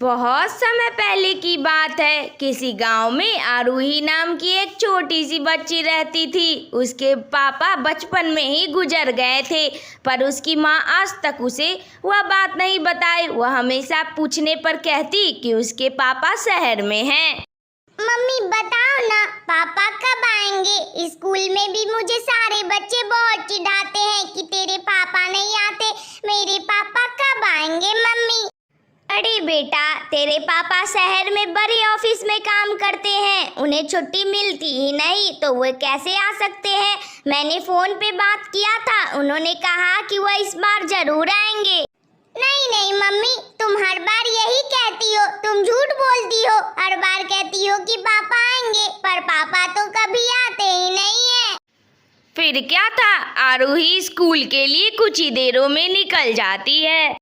बहुत समय पहले की बात है। किसी गांव में आरूही नाम की एक छोटी सी बच्ची रहती थी। उसके पापा बचपन में ही गुजर गए थे, पर उसकी माँ आज तक उसे वह बात नहीं बताई। वह हमेशा पूछने पर कहती कि उसके पापा शहर में हैं। मम्मी बताओ ना, पापा कब आएंगे? स्कूल में भी मुझे सारे बच्चे बहुत चिढ़ाते हैं कि तेरे पापा नहीं आते। मेरे पापा कब आएंगे मम्मी? अरे बेटा, तेरे पापा शहर में बड़े ऑफिस में काम करते हैं, उन्हें छुट्टी मिलती ही नहीं, तो वो कैसे आ सकते हैं। मैंने फोन पे बात किया था, उन्होंने कहा कि वह इस बार जरूर आएंगे। नहीं नहीं मम्मी, तुम हर बार यही कहती हो, तुम झूठ बोलती हो। हर बार कहती हो कि पापा आएंगे, पर पापा तो कभी आते ही नहीं है। फिर क्या था, आरूही स्कूल के लिए कुछ ही देरों में निकल जाती है।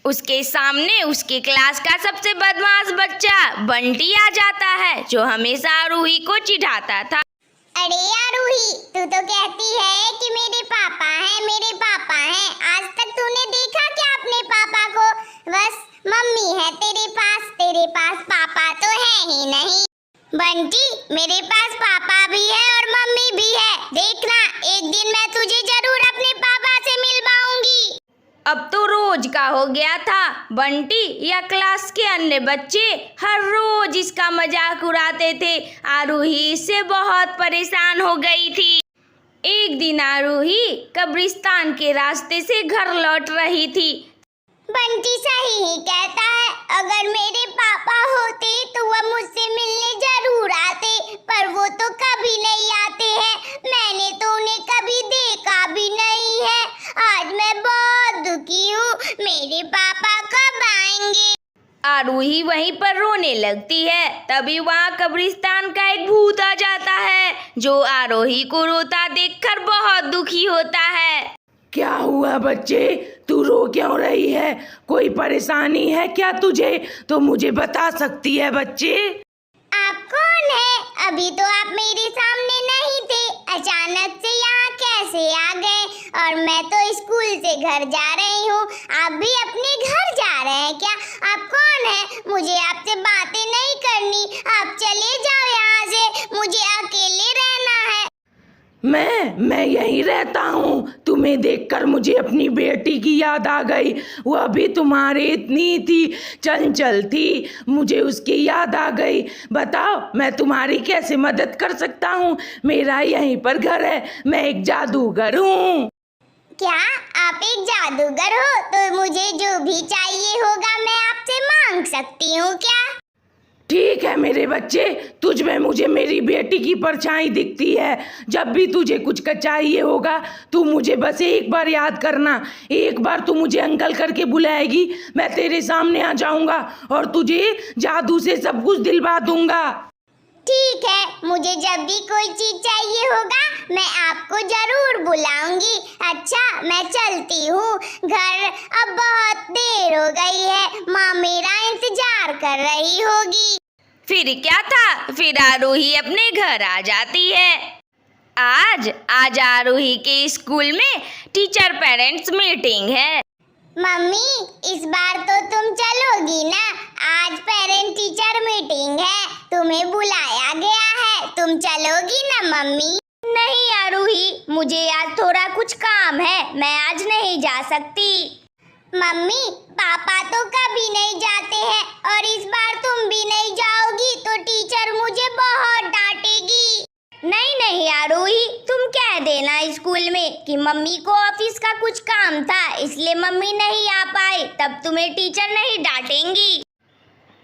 उसके सामने उसके क्लास का सबसे बदमाश बच्चा बंटी आ जाता है, जो हमेशा आरूही को चिढ़ाता था। अरे आरूही, तू तो कहती है कि मेरे पापा हैं, मेरे पापा हैं। आज तक तूने देखा क्या अपने पापा को? बस मम्मी है तेरे पास पापा तो है ही नहीं। बंटी, मेरे पास पापा भी है और मम्मी भी है। देखना, एक दिन मैं तुझे जरूर अपने पापा से मिलवाऊंगी। अब तो रोज का हो गया था। बंटी या क्लास के अन्य बच्चे हर रोज इसका मजाक उड़ाते थे। आरूही इससे बहुत परेशान हो गई थी। एक दिन आरूही कब्रिस्तान के रास्ते से घर लौट रही थी। बंटी सही ही कहता है, अगर मेरे पापा होते तो वह मुझसे मिलने जरूर आते, पर वो तो कभी नहीं आते हैं। मैंने तो उन्हें कभी देखा भी नहीं है। आज मैं बहुत दुखी हूँ। मेरे पापा कब आएंगे? आरूही वहीं पर रोने लगती है। तभी वहाँ कब्रिस्तान का एक भूत आ जाता है, जो आरूही को रोता देखकर बहुत दुखी होता है। क्या हुआ बच्चे, तू रो क्यों रही है? कोई परेशानी है क्या तुझे? तो मुझे बता सकती है बच्चे। आप कौन है? अभी तो आप मेरे सामने नहीं थे, अचानक से यहाँ कैसे आ गए? और मैं तो स्कूल से घर जा रही हूँ, आप भी अपने घर जा रहे हैं क्या? आप कौन है? मुझे आपसे बातें नहीं करनी, आप चले जाओ यहाँ से, मुझे अकेले रहना है। मैं यहीं रहता हूँ। तुम्हें देखकर मुझे अपनी बेटी की याद आ गई। वह भी तुम्हारे इतनी थी, चंचल थी, मुझे उसकी याद आ गई। बताओ, मैं तुम्हारी कैसे मदद कर सकता हूँ? मेरा यहीं पर घर है, मैं एक जादूगर हूँ। क्या आप एक जादूगर हो? तो मुझे जो भी चाहिए होगा मैं आपसे मांग सकती हूँ क्या? ठीक है मेरे बच्चे, तुझ में मुझे मेरी बेटी की परछाई दिखती है। जब भी तुझे कुछ का चाहिए होगा, तू मुझे बस एक बार याद करना। एक बार तू मुझे अंकल करके बुलाएगी, मैं तेरे सामने आ जाऊंगा और तुझे जादू से सब कुछ दिलवा दूंगा। ठीक है, मुझे जब भी कोई चीज चाहिए होगा मैं आपको जरूर बुलाऊंगी। अच्छा, मैं चलती हूँ, घर अब बहुत देर हो गई है, माँ मेरा इंतजार कर रही होगी। फिर क्या था, फिर आरूही अपने घर आ जाती है। आज आरूही के स्कूल में टीचर पेरेंट्स मीटिंग है। मम्मी, इस बार तो तुम चलोगी ना? आज पेरेंट टीचर मीटिंग है, तुम्हें बुलाया गया है, तुम चलोगी ना मम्मी? नहीं आरूही, मुझे आज थोड़ा कुछ काम है, मैं आज नहीं जा सकती। मम्मी, पापा तो कभी नहीं जाते हैं और इस बार तुम भी नहीं जाओगी तो टीचर मुझे बहुत डांटेगी। नहीं आरूही, तुम कह देना स्कूल में कि मम्मी को ऑफिस का कुछ काम था, इसलिए मम्मी नहीं आ पाई, तब तुम्हें टीचर नहीं डांटेंगी।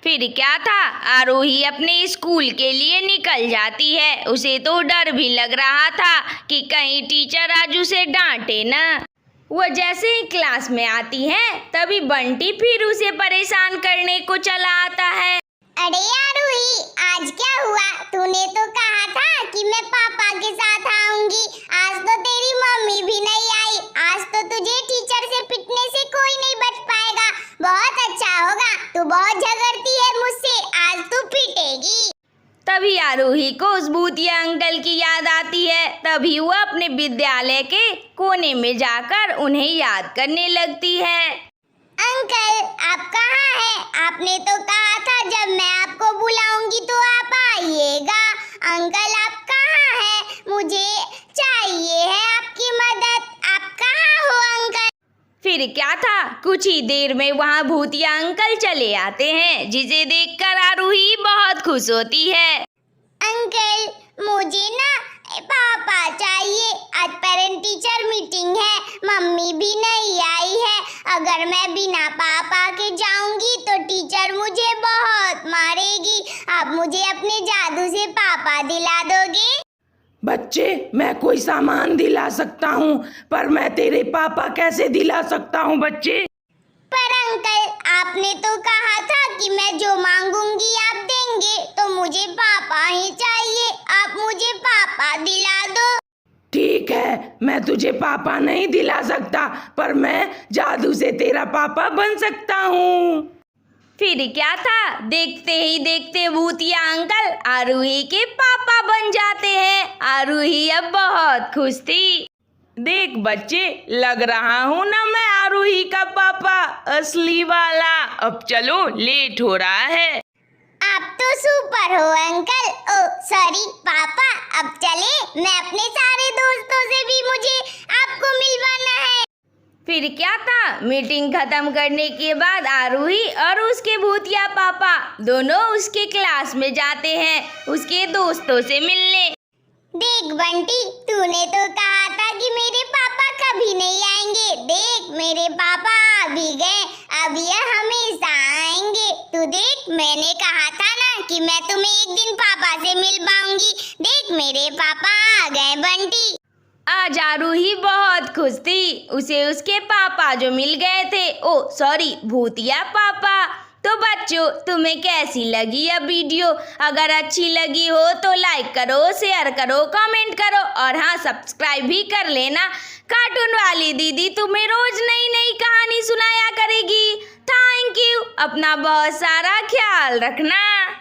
फिर क्या था, आरूही अपने स्कूल के लिए निकल जाती है। उसे तो डर भी लग रहा था कि कहीं टीचर आज उसे डांटे ना। वह जैसे ही क्लास में आती है, तभी बंटी फिर उसे परेशान करने को चला आता है। अरे आरूही, आज क्या हुआ? तूने तो कहा था कि मैं पापा के साथ आऊंगी, आज तो तेरी मम्मी भी नहीं आई। आज तो तुझे टीचर से पिटने से कोई नहीं बच पाएगा। बहुत अच्छा होगा, तू बहुत झगड़ती है मुझसे, आज तू पिटेगी। तभी आरूही को उस भूतिया अंकल की याद आती है। तभी वह अपने विद्यालय के कोने में जाकर उन्हें याद करने लगती है। अंकल आप कहाँ हैं? आपने तो कहा था जब मैं आपको बुलाऊंगी तो आप आइएगा। अंकल आप कहाँ हैं? मुझे चाहिए है आपकी मदद। आप कहाँ हो अंकल? फिर क्या था, कुछ ही देर में वहाँ भूतिया अंकल चले आते हैं, जिसे देखकर आरूही बहुत खुश होती है। अंकल मुझे ना पापा चाहिए। आज पेरेंट टीचर मीटिंग है, मम्मी भी नहीं आई है। अगर मैं बिना पापा के जाऊंगी तो टीचर मुझे बहुत मारेगी। आप मुझे अपने जादू से पापा दिला दोगे? बच्चे, मैं कोई सामान दिला सकता हूँ, पर मैं तेरे पापा कैसे दिला सकता हूँ बच्चे? पर अंकल आपने तो कहा था कि मैं जो मांगूंगी आप देंगे, तो मुझे पापा ही चाहिए। आप मुझे पापा दिला दो। ठीक है, मैं तुझे पापा नहीं दिला सकता, पर मैं जादू से तेरा पापा बन सकता हूँ। फिर क्या था, देखते ही देखते भूतिया अंकल आरूही के पापा बन जाते हैं। आरूही अब बहुत खुश थी। देख बच्चे, लग रहा हूँ ना मैं आरूही का पापा, असली वाला। अब चलो, लेट हो रहा है। आप तो सुपर हो अंकल। ओ सॉरी पापा, अब चले। मैं अपने सारे दोस्तों से भी मुझे आपको मिलवाना है। फिर क्या था, मीटिंग खत्म करने के बाद आरूही और उसके भूतिया पापा दोनों उसके क्लास में जाते हैं उसके दोस्तों से मिलने। देख बंटी, तूने तो कहा था कि मेरे पापा कभी नहीं आएंगे। देख मेरे पापा आ भी गए, अब ये हमेशा आएंगे। तू देख, मैंने कहा था ना कि मैं तुम्हें एक दिन पापा से मिलवाऊंगी। देख मेरे पापा आ गए बंटी। आज आरूही बहुत खुश थी, उसे उसके पापा जो मिल गए थे, ओ सॉरी भूतिया पापा। तो बच्चों, तुम्हें कैसी लगी यह वीडियो? अगर अच्छी लगी हो तो लाइक करो, शेयर करो, कमेंट करो और हाँ, सब्सक्राइब भी कर लेना। कार्टून वाली दीदी तुम्हें रोज नई नई कहानी सुनाया करेगी। Thank you. अपना बहुत सारा ख्याल रखना।